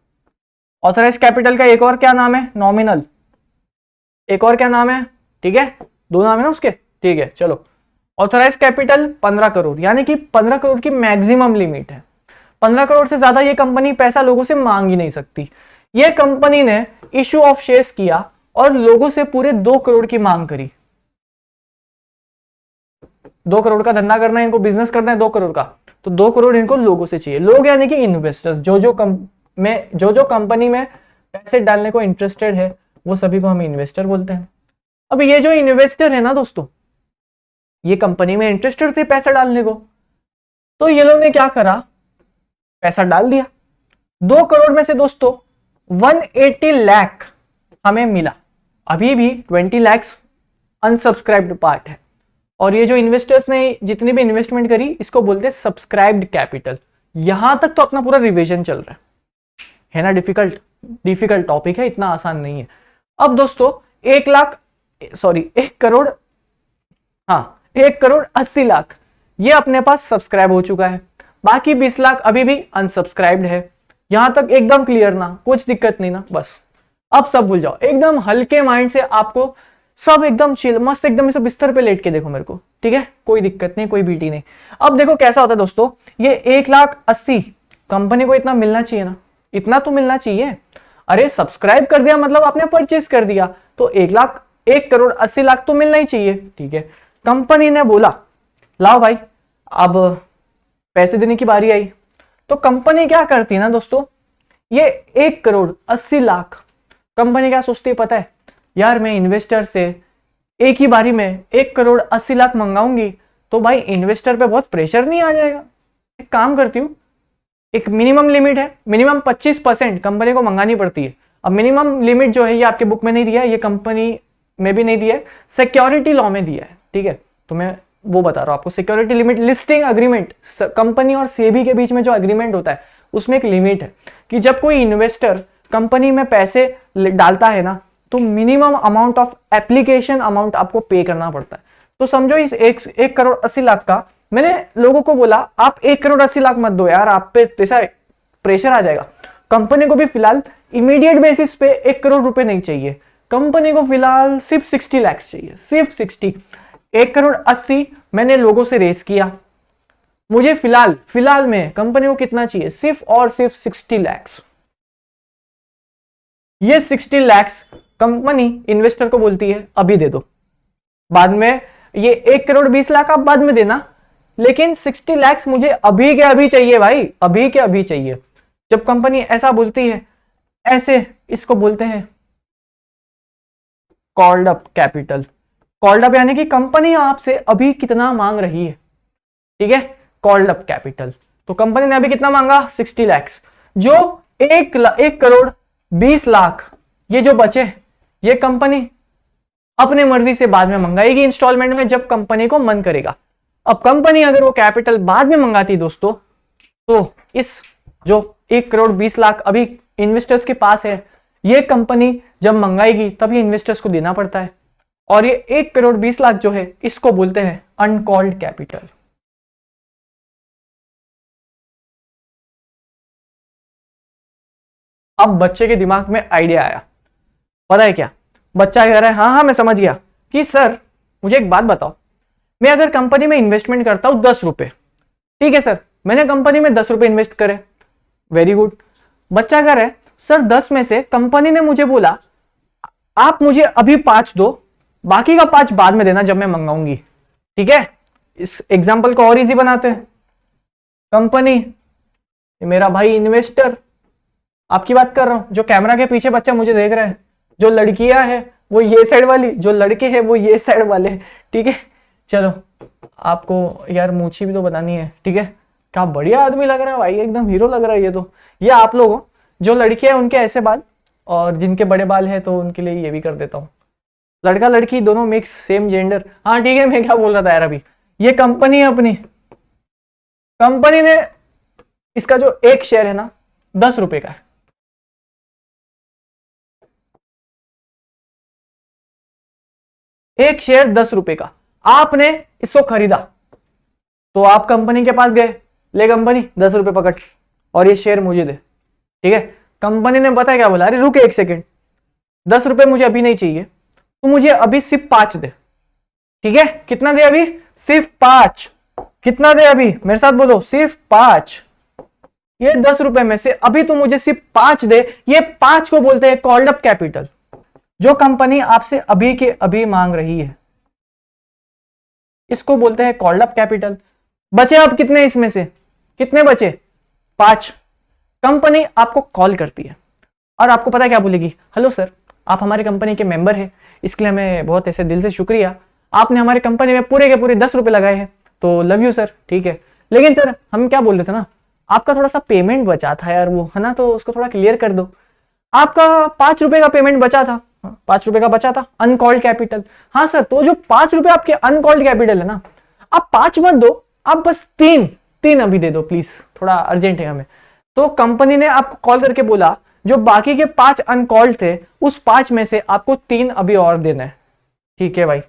S1: ऑथराइज कैपिटल का एक और क्या नाम है, नॉमिनल। एक और क्या नाम है, ठीक है, 2 नाम है ना उसके, ठीक है। चलो ऑथराइज कैपिटल 15 करोड़, यानी कि 15 करोड़ की मैक्सिमम लिमिट है। 15 करोड़ से ज्यादा ये कंपनी पैसा लोगों से मांग ही नहीं सकती। ये कंपनी ने इशू ऑफ शेयर्स किया और लोगों से पूरे 2 करोड़ की मांग करी। 2 करोड़ का धंधा करना है इनको, बिजनेस करना है 2 करोड़ का, तो 2 करोड़ इनको लोगों से चाहिए। लोग यानी कि इन्वेस्टर्स, जो कंपनी में पैसे डालने को इंटरेस्टेड है, वो सभी को हम इन्वेस्टर बोलते हैं। अब ये जो इन्वेस्टर है ना दोस्तों, ये कंपनी में इंटरेस्टेड थे पैसा डालने को, तो ये लोग ने क्या करा, पैसा डाल दिया। 2 करोड़ में से दोस्तों 180 लाख हमें मिला। अभी भी 20 लाख अनसब्सक्राइब्ड पार्ट है। और ये जो इन्वेस्टर्स ने जितनी भी इन्वेस्टमेंट करी, इसको बोलते हैं सब्सक्राइब्ड कैपिटल। यहां तक तो अपना पूरा रिवीजन चल रहा है ना। डिफिकल्ट टॉपिक है, इतना आसान नहीं है। अब दोस्तों 1 करोड़, हाँ 1 करोड़ 80 लाख ये अपने पास सब्सक्राइब हो चुका है। बाकी 20 लाख अभी भी अनसब्सक्राइब्ड है। यहां तक एकदम क्लियर ना, कुछ दिक्कत नहीं ना, बस अब सब भूल जाओ, एकदम हल्के माइंड से आपको सब एकदम चिल, मस्त एकदम इसे बिस्तर पे लेट के देखो मेरे को, ठीक है, कोई दिक्कत नहीं, कोई बीटी नहीं। अब देखो कैसा होता है दोस्तों, ये 1,80,000 कंपनी को इतना मिलना चाहिए ना, इतना तो मिलना चाहिए। अरे सब्सक्राइब कर दिया मतलब आपने परचेज कर दिया, तो 1 करोड़ 80 लाख तो मिलना ही चाहिए। ठीक है, कंपनी ने बोला लाओ भाई अब पैसे देने की बारी आई, तो कंपनी क्या करती है ना दोस्तों, ये 1 करोड़ 80 लाख कंपनी क्या सोचती है पता है, यार मैं इन्वेस्टर से एक ही बारी में 1 करोड़ 80 लाख मंगाऊंगी तो भाई इन्वेस्टर पे बहुत प्रेशर नहीं आ जाएगा। एक काम करती हूँ, एक मिनिमम लिमिट है, मिनिमम 25% कंपनी को मंगानी पड़ती है। अब मिनिमम लिमिट जो है ये आपके बुक में नहीं दिया है, ये कंपनी में भी नहीं दिया है, सिक्योरिटी लॉ में दिया है। ठीक है, तो मैं वो बता रहा हूं आपको, security limit listing agreement, company और सेबी के बीच में जो अग्रीमेंट होता है उसमें एक लिमिट है कि जब कोई इन्वेस्टर कंपनी में पैसे डालता है ना, तो minimum amount of application amount आपको पे करना पड़ता है। तो समझो इस 1 करोड़ 80 लाख का मैंने लोगों को बोला आप 1 करोड़ 80 लाख मत दो यार, आप पे ऐसा प्रेशर आ जाएगा। कंपनी को भी फिलहाल इमीडिएट बेसिस पे 1 करोड़ रुपए नहीं चाहिए, कंपनी को फिलहाल सिर्फ 60 लाख चाहिए, सिर्फ 60। 1 करोड़ 80 मैंने लोगों से रेस किया, मुझे फिलहाल में कंपनी को कितना चाहिए, सिर्फ और सिर्फ 60 लाख। ये 60 लाख कंपनी इन्वेस्टर को बोलती है अभी दे दो, बाद में ये 1 करोड़ 20 लाख आप बाद में देना, लेकिन 60 लाख मुझे अभी के अभी चाहिए भाई, अभी के अभी चाहिए। जब कंपनी ऐसा बोलती है, ऐसे इसको बोलते हैं called up capital. Called up यानी कि कंपनी आपसे अभी कितना मांग रही है, ठीक है, कॉल्ड अप कैपिटल। तो कंपनी ने अभी कितना मांगा, 60 लाख, जो 1 करोड़ 20 लाख ये जो बचे, ये कंपनी अपने मर्जी से बाद में मंगाएगी इंस्टॉलमेंट में, जब कंपनी को मन करेगा। अब कंपनी अगर वो कैपिटल बाद में मंगाती दोस्तों, तो इस जो 1 करोड़ 20 लाख अभी इन्वेस्टर्स के पास है, ये कंपनी जब मंगाएगी तब ये इन्वेस्टर्स को देना पड़ता है, और ये 1 करोड़ 20 लाख जो है इसको बोलते हैं अनकॉल्ड कैपिटल। अब बच्चे के दिमाग में आइडिया आया, पता है क्या, बच्चा कह रहा है हाँ मैं समझ गया कि सर मुझे एक बात बताओ, मैं अगर कंपनी में इन्वेस्टमेंट करता हूं 10 रुपए, ठीक है सर, मैंने कंपनी में 10 रुपए इन्वेस्ट करे, वेरी गुड। बच्चा कह रहा है सर 10 में से कंपनी ने मुझे बोला आप मुझे अभी 5 दो, बाकी का 5 बाद में देना जब मैं मंगाऊंगी, ठीक है। इस एग्जाम्पल को और इजी बनाते हैं। कंपनी, मेरा भाई इन्वेस्टर, आपकी बात कर रहा हूं, जो कैमरा के पीछे बच्चा मुझे देख रहा है, जो लड़कियां हैं वो ये साइड वाली, जो लड़के हैं वो ये साइड वाले, ठीक है। चलो आपको यार मूछी भी तो बनानी है, ठीक है। क्या बढ़िया आदमी लग रहा है भाई, एकदम हीरो लग रहा है ये तो। ये आप लोगों, जो लड़कियां हैं उनके ऐसे बाल, और जिनके बड़े बाल हैं तो उनके लिए ये भी कर देता हूँ, लड़का लड़की दोनों मिक्स, सेम जेंडर। हाँ ठीक है, मैं क्या बोल रहा था यार अभी, ये कंपनी है अपनी, कंपनी ने इसका जो एक शेयर है ना 10 रुपए का है, एक शेयर 10 रुपए का, आपने इसको खरीदा, तो आप कंपनी के पास गए, ले कंपनी 10 रुपए पकड़ और ये शेयर मुझे दे, ठीक है। कंपनी ने पता है क्या बोला, अरे रुक 1 सेकेंड, 10 रुपए मुझे अभी नहीं चाहिए, तो मुझे अभी सिर्फ 5 दे, ठीक है। कितना दे अभी, सिर्फ 5। कितना दे अभी, मेरे साथ बोलो, सिर्फ 5। ये 10 रुपए में से अभी तो मुझे सिर्फ 5 दे, ये 5 को बोलते हैं कॉल्ड अप कैपिटल, जो कंपनी आपसे अभी के अभी मांग रही है, इसको बोलते हैं कॉल्ड अप कैपिटल। बचे अब कितने, इसमें से कितने बचे, 5। कंपनी आपको कॉल करती है और आपको पता है क्या बोलेगी, हेलो सर, आप हमारी कंपनी के मेंबर हैं, इसके लिए हमें बहुत ऐसे दिल से शुक्रिया, आपने हमारी कंपनी में पूरे के पूरे 10 रुपए लगाए हैं, तो लव यू सर, ठीक है। लेकिन सर हम क्या बोल रहे थे ना, आपका थोड़ा सा पेमेंट बचा था यार, वो है ना, तो उसको थोड़ा क्लियर कर दो। आपका 5 रुपए का पेमेंट बचा था, 5 रुपए का बचा था, अनकॉल्ड कैपिटल। हाँ सर, तो जो 5 रुपए आपके अनकॉल्ड कैपिटल है ना, आप 5 मत दो, आप बस 3 अभी दे दो प्लीज, थोड़ा अर्जेंट है हमें। तो कंपनी ने आपको कॉल करके बोला, जो बाकी के 5 अनकॉल्ड थे, उस 5 में से आपको 3 अभी और देना है, ठीक है भाई।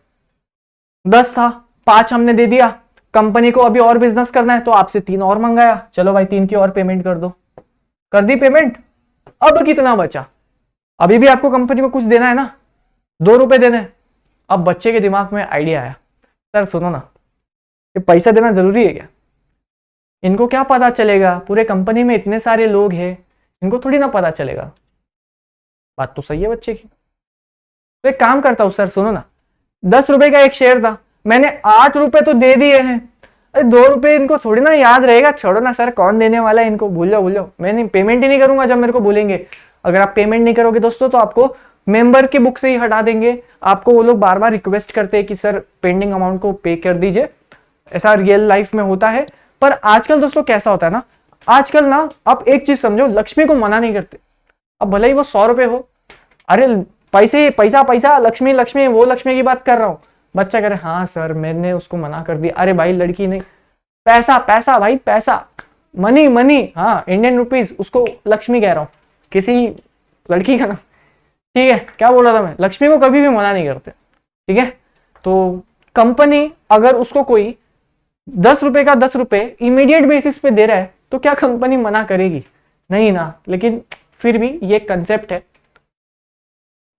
S1: 10 था, 5 हमने दे दिया, कंपनी को अभी और बिजनेस करना है तो आपसे 3 और मंगाया, चलो भाई 3 की और पेमेंट कर दो, कर दी पेमेंट। अब कितना बचा, अभी भी आपको कंपनी को कुछ देना है ना, 2 रुपए देने हैं। अब बच्चे के दिमाग में आइडिया आया, सर सुनो ना, ये पैसा देना जरूरी है क्या, इनको क्या पता चलेगा, पूरे कंपनी में इतने सारे लोग हैं, इनको थोड़ी ना पता चलेगा। बात तो सही है बच्चे की, तो एक काम करता हूं, सर सुनो ना, 10 रुपए का एक शेयर था, मैंने 8 रुपए तो दे दिए हैं, अरे 2 रुपए इनको थोड़ी ना याद रहेगा, छोड़ो ना सर, कौन देने वाला है इनको, भूल जाओ, मैं नहीं, पेमेंट ही नहीं करूंगा जब मेरे को बोलेंगे। अगर आप पेमेंट नहीं करोगे दोस्तों, तो आपको मेंबर की बुक से ही हटा देंगे, आपको वो लोग बार बार रिक्वेस्ट करते हैं कि सर पेंडिंग अमाउंट को पे कर दीजिए, ऐसा रियल लाइफ में होता है। पर आजकल दोस्तों कैसा होता है ना, आजकल ना आप एक चीज समझो, लक्ष्मी को मना नहीं करते, अब भले ही वो 100 रुपए हो, अरे पैसे पैसा पैसा, लक्ष्मी लक्ष्मी, वो लक्ष्मी की बात कर रहा हूँ। बच्चा कह रहे हाँ सर मैंने उसको मना कर दिया, अरे भाई लड़की नहीं, पैसा पैसा भाई पैसा, मनी मनी, हाँ इंडियन रुपीज, उसको लक्ष्मी कह रहा हूँ, किसी लड़की का ना, ठीक है। क्या बोल रहा था मैं, लक्ष्मी को कभी भी मना नहीं करते, ठीक है। तो कंपनी अगर उसको कोई 10 रुपए का 10 रुपए इमीडिएट बेसिस पे दे रहा है, तो क्या कंपनी मना करेगी, नहीं ना, लेकिन फिर भी ये कंसेप्ट है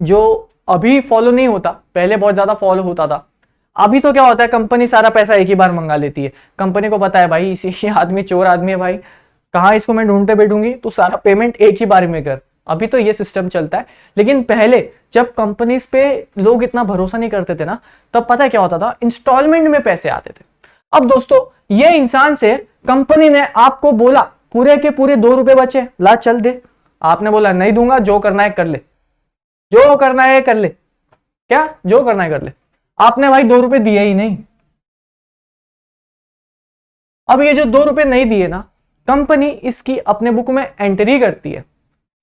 S1: जो अभी फॉलो नहीं होता, पहले बहुत ज्यादा फॉलो होता था। अभी तो क्या होता है, कंपनी सारा पैसा एक ही बार मंगा लेती है। कंपनी को पता है भाई इसी आदमी चोर आदमी है भाई, कहाँ इसको मैं ढूंढते बैठूंगी, तो सारा पेमेंट एक ही बार में कर। अभी तो ये सिस्टम चलता है, लेकिन पहले जब कंपनीज पे लोग इतना भरोसा नहीं करते थे ना, तब पता है क्या होता था, इंस्टॉलमेंट में पैसे आते थे। अब दोस्तों ये इंसान से कंपनी ने आपको बोला पूरे के पूरे 2 रुपए बचे, ला चल दे। आपने बोला नहीं दूंगा, जो करना है कर ले, जो करना है कर ले, क्या जो करना है कर ले। आपने भाई 2 रुपए दिए ही नहीं। अब ये जो 2 रुपए नहीं दिए ना, कंपनी इसकी अपने बुक में एंट्री करती है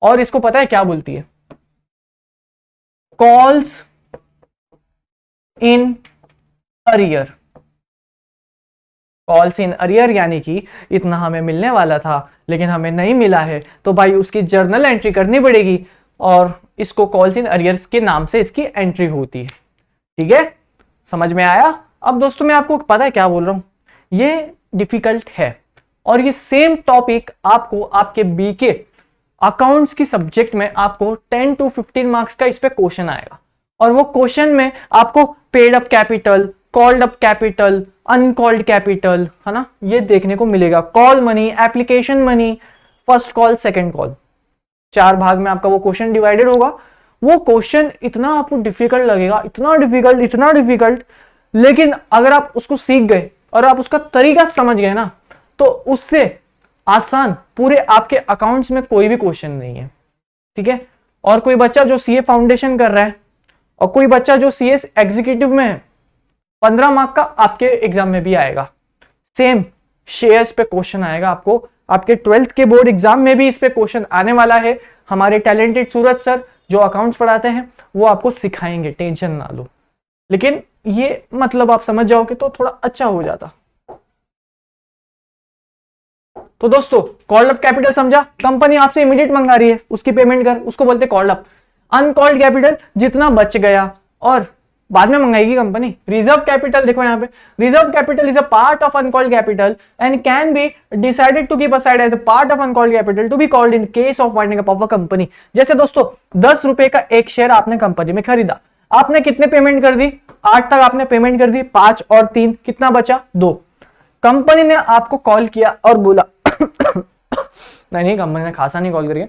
S1: और इसको पता है क्या बोलती है, calls in arrear. Calls in arrear यानी कि इतना हमें मिलने वाला था लेकिन हमें नहीं मिला है, तो भाई उसकी जर्नल एंट्री करनी पड़ेगी और इसको कॉल्स इन अरियर्स के नाम से इसकी एंट्री होती है। ठीक है, समझ में आया। अब दोस्तों मैं आपको पता है क्या बोल रहा हूं, ये डिफिकल्ट है और ये सेम टॉपिक आपको आपके बीके अकाउंट्स की सब्जेक्ट में आपको 10 to 15 मार्क्स का इस पे क्वेश्चन आएगा और वो क्वेश्चन में आपको paid up capital, called up capital, uncalled capital, है ना, ये देखने को मिलेगा। Call money, application money, first call, second call, 4 भाग में आपका वो क्वेश्चन डिवाइडेड होगा। वो क्वेश्चन इतना आपको डिफिकल्ट लगेगा, इतना डिफिकल्ट, लेकिन अगर आप उसको सीख गए और आप उसका तरीका समझ गए ना, तो उससे आसान पूरे आपके अकाउंट्स में कोई भी क्वेश्चन नहीं है। ठीक है, और कोई बच्चा जो सीए फाउंडेशन कर रहा है और कोई बच्चा जो सीएस एग्जीक्यूटिव में है, 15 मार्क का आपके एग्जाम में भी आएगा। सेम शेयर्स पे क्वेश्चन आएगा आपको, आपके 12th के बोर्ड एग्जाम में भी इस पे क्वेश्चन आने वाला है। हमारे टैलेंटेड सूरज सर जो अकाउंट्स पढ़ाते हैं वो आपको सिखाएंगे, टेंशन ना लो। लेकिन ये मतलब आप समझ जाओगे तो थोड़ा अच्छा हो जाता। तो दोस्तों कॉल्ड अप कैपिटल समझा, कंपनी आपसे इमीडिएट मंगा रही है, उसकी पेमेंट कर, उसको बोलते कॉल्ड अप। अनकॉल्ड कैपिटल जितना बच गया और बाद में मंगाएगी कंपनी। रिजर्व कैपिटल देखो यहाँ पे, reserve capital is a part of uncalled capital and can be decided to keep aside as a part of uncalled capital to be called in case of winding up of a company. जैसे दोस्तों 10 रुपए का एक share आपने company में खरीदा, आपने कितने पेमेंट कर दी, 8 तक आपने पेमेंट कर दी, 5 और 3 कितना बचा, 2। कंपनी ने आपको कॉल किया और बोला नहीं कंपनी ने खासा नहीं कॉल करके,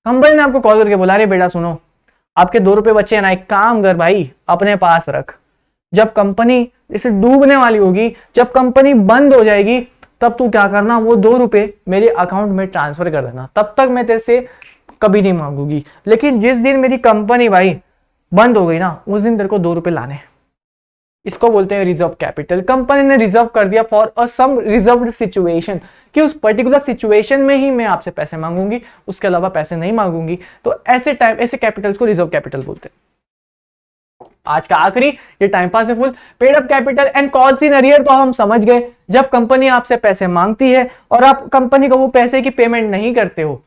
S1: कंपनी ने आपको कॉल करके बोला अरे बेटा सुनो, आपके 2 रुपए बचे हैं ना, एक काम कर भाई अपने पास रख, जब कंपनी इसे डूबने वाली होगी, जब कंपनी बंद हो जाएगी, तब तू क्या करना, वो 2 रुपए मेरे अकाउंट में ट्रांसफर कर देना, तब तक मैं तेरे से कभी नहीं मांगूंगी। लेकिन जिस दिन मेरी कंपनी भाई बंद हो गई ना, उस दिन तेरे को 2 रुपए लाने। इसको बोलते हैं रिजर्व कैपिटल। कंपनी ने रिजर्व कर दिया for a some reserved situation, कि उस पर्टिकुलर सिचुएशन में ही मैं आपसे पैसे मांगूंगी, उसके अलावा पैसे नहीं मांगूंगी। तो ऐसे टाइम, ऐसे कैपिटल्स को रिजर्व कैपिटल बोलते हैं। आज का आखिरी, ये टाइम पास है full. Paid up capital and calls in arrear तो हम समझ गए, जब कंपनी आपसे पैसे मांगती है और आप कंपनी को वो पैसे की पेमेंट नहीं करते हो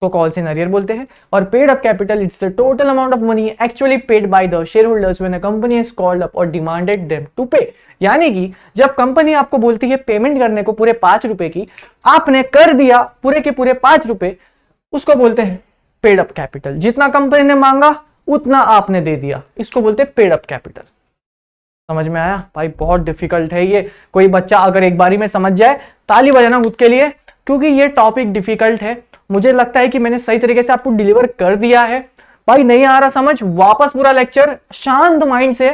S1: तो कॉल्स इन अरियर बोलते हैं। और paid up capital it's the total amount of money actually paid by the share holders when a company has called up और डिमांडेड देम टू पे। यानी कि जब कंपनी आपको बोलती है पेमेंट करने को पूरे 5 रुपए की, आपने कर दिया पूरे के पूरे 5 रुपए, उसको बोलते हैं पेड अप कैपिटल। जितना कंपनी ने मांगा उतना आपने दे दिया, इसको बोलते हैं पेड अप कैपिटल। समझ में आया भाई, बहुत डिफिकल्ट है ये। कोई बच्चा अगर एक बारी में समझ जाए, ताली बजाना खुद के लिए, क्योंकि ये टॉपिक डिफिकल्ट है। मुझे लगता है कि मैंने सही तरीके से आपको डिलीवर कर दिया है। भाई नहीं आ रहा समझ, वापस पूरा लेक्चर शांत माइंड से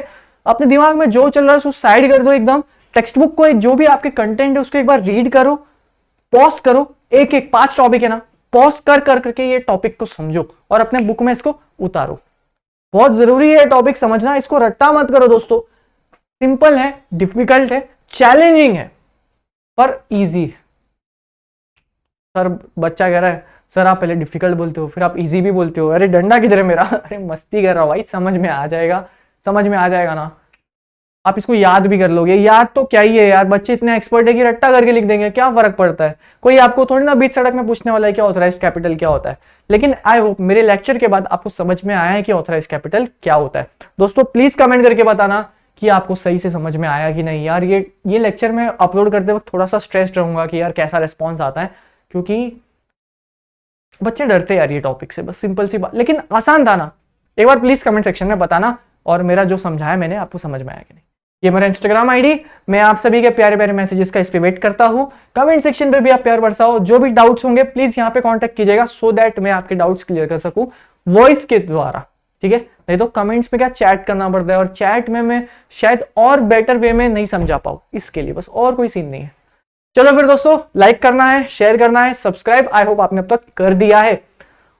S1: अपने दिमाग में जो चल रहा है उसको साइड कर दो एकदम। टेक्स्ट बुक को, जो भी आपके कंटेंट है उसको एक बार रीड करो, पॉज करो, एक एक 5 टॉपिक है ना, पॉज कर करके ये टॉपिक को समझो और अपने बुक में इसको उतारो। बहुत जरूरी है टॉपिक समझना, इसको रट्टा मत करो दोस्तों। सिंपल है, डिफिकल्ट है, चैलेंजिंग है, पर इजी है। सर बच्चा कह रहा है सर आप पहले डिफिकल्ट बोलते हो फिर आप इजी भी बोलते हो, अरे डंडा किधर है मेरा, अरे मस्ती कर रहा हूं भाई, समझ में आ जाएगा, समझ में आ जाएगा ना। आप इसको याद भी कर लोगे, याद तो क्या ही है यार, बच्चे इतने एक्सपर्ट है कि रट्टा करके लिख देंगे, क्या फर्क पड़ता है। कोई आपको थोड़ी ना बीच सड़क में पूछने वाला है कि ऑथराइज्ड कैपिटल क्या होता है। लेकिन आई होप मेरे लेक्चर के बाद आपको समझ में आया है कि ऑथराइज्ड कैपिटल क्या होता है। दोस्तों प्लीज कमेंट करके बताना कि आपको सही से समझ में आया कि नहीं। यार ये लेक्चर मैं अपलोड करते वक्त थोड़ा सा स्ट्रेस्ड रहूंगा कि यार कैसा रिस्पॉन्स आता है, क्योंकि बच्चे डरते यार ये टॉपिक से, बस सिंपल सी बात, लेकिन आसान था ना। एक बार प्लीज कमेंट सेक्शन में बताना और मेरा जो समझाया मैंने आपको समझ में आया कि नहीं। ये मेरा इंस्टाग्राम आईडी, मैं आप सभी के प्यारे प्यारे मैसेजेस का इस पे वेट करता हूँ। कमेंट सेक्शन पे भी आप प्यार बरसाओ, जो भी डाउट्स होंगे प्लीज यहाँ पे कांटेक्ट कीजिएगा, सो दैट मैं आपके डाउट्स क्लियर कर सकूं वॉइस के द्वारा, ठीक है। नहीं तो कमेंट्स में क्या चैट करना पड़ता है, और चैट में मैं शायद और बेटर वे में नहीं समझा पाऊँ, इसके लिए बस, और कोई सीन नहीं है। चलो फिर दोस्तों, लाइक करना है, शेयर करना है, सब्सक्राइब आई होप आपने अब तक कर दिया है।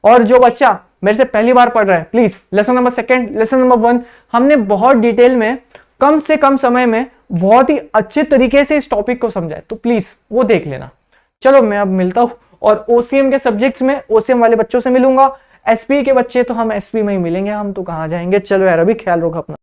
S1: और जो बच्चा मेरे से पहली बार पढ़ रहा है, please lesson number 2, lesson number 1 हमने बहुत डिटेल में कम से कम समय में बहुत ही अच्छे तरीके से इस टॉपिक को समझा है, तो प्लीज वो देख लेना। चलो मैं अब मिलता हूं, और ओसीएम के सब्जेक्ट्स में ओसीएम वाले बच्चों से मिलूंगा। एसपी के बच्चे तो हम एसपी में ही मिलेंगे, हम तो कहां जाएंगे। चलो यार, अभी ख्याल रखो अपना।